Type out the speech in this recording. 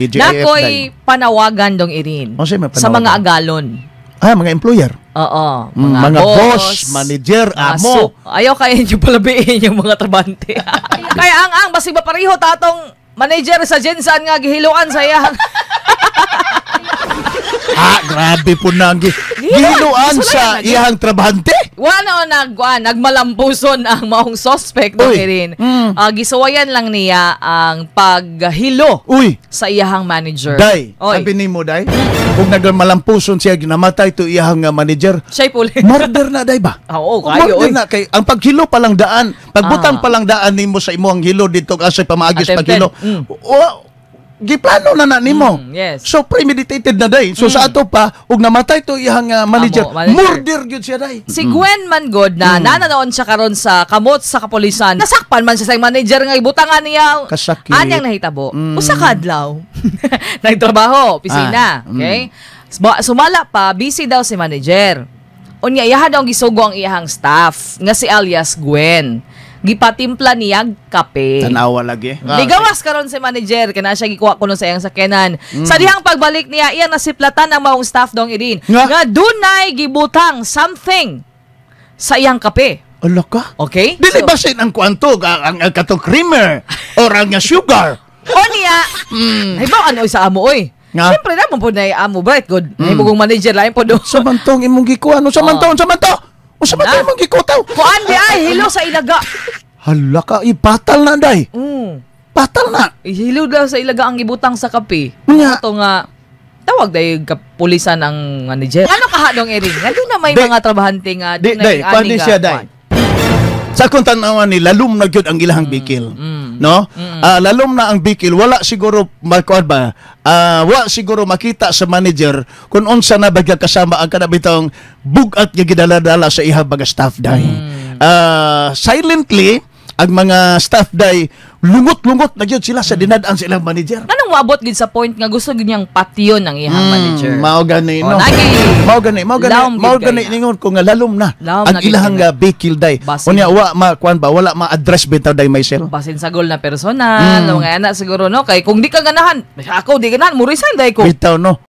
GIF Nakoy panawagan dong irin O, siya may sa panawagan. mga agalon. Mga employer. Oo. Mga boss, manager, amo. Ayaw kaya yung palabiin yung mga trabante. Kaya ang basig ba pareho tatong manager sa Jensan nga gihiluan sa iyang. Grabe po na ang gihiluan sa iyang trabahante. Wala nagmalampuson ang maong suspect dong irin. Gisuwayan lang niya ang paghilo sa iyang manager. Day, sabi ni mo, Day, kung nagmalampuson siya, ginamatay to iyang manager, siya'y puli. murder na, Day ba? Oo, kayo. Murder na. Kay, ang paghilo palang daan, pagbutang palang daan ni mo sa imo ang hilo dito kasi pamaagis paghilo. Giplano na nimo. Yes. So premeditated na day. So sa ato pa ug namatay to iyang manager. Murder gyud siya day. Si Gwen Mangod na nananoon siya karon sa kamot sa kapulisan. Nasakpan man siya sa manager nga ibutangan niya. Kasakit. Anyang nahitabo. Usa ka adlaw. Nagtrabaho, opisina, okay? Sumala pa, busy daw si manager. Unya iyaha daw gisugo ang iyahang staff nga si alias Gwen. Gipatimpla niyag kape. Tanawa lagi. Ligawas karon si manager kana siya gikuha kuno sa iyang sakyanan. Sa dihang pagbalik niya iya nasiplatan ang maong staff dong irin nga dunay gibutang something sa iyang kape. Ala ka? Okay? Dili ba sin ang kwanto ang katong creamer or ang sugar? O niya. Hibaw ano sa amo oy. Siyempre na po na amo bright good. Himugong manager lain po do. Samantong imong gikuha no samantong. Usa man tayo magikutaw. Kuan di ay hilo sa ilaga. Hala ka, ipatal na day. Patal na. Hilo daw sa ilaga ang gibutang sa kape. Nya. Ito nga tawag day kapulisan ang manager. Ano kahadong iring? Nga na may mga trabahante nga Day, pwede siya day. Sa kung tanawan ni lalum na gyud ang ilahang bikil. No? Lalum na ang bikil, wala siguro wala siguro makita sa manager kung unsa na bagya kasama ang kanabitong bugat nga gidala-dala sa ihang mga staff day. Silently ang mga staff day lungot-lungot na gyud sila sa dinadaan sa ilang manager. Anong maabot gid sa point nga gusto gid niyang patyon ng ihang manager? Mao gani no. Mao gani ningon ko nga lalom na ang ilahang bikil day. Unya wala ma-address bitaw day myself. Basin sagol na personal, mga ana siguro no kay kung di ka ganahan, ako di ganahan mo resign day ko. Bitaw no.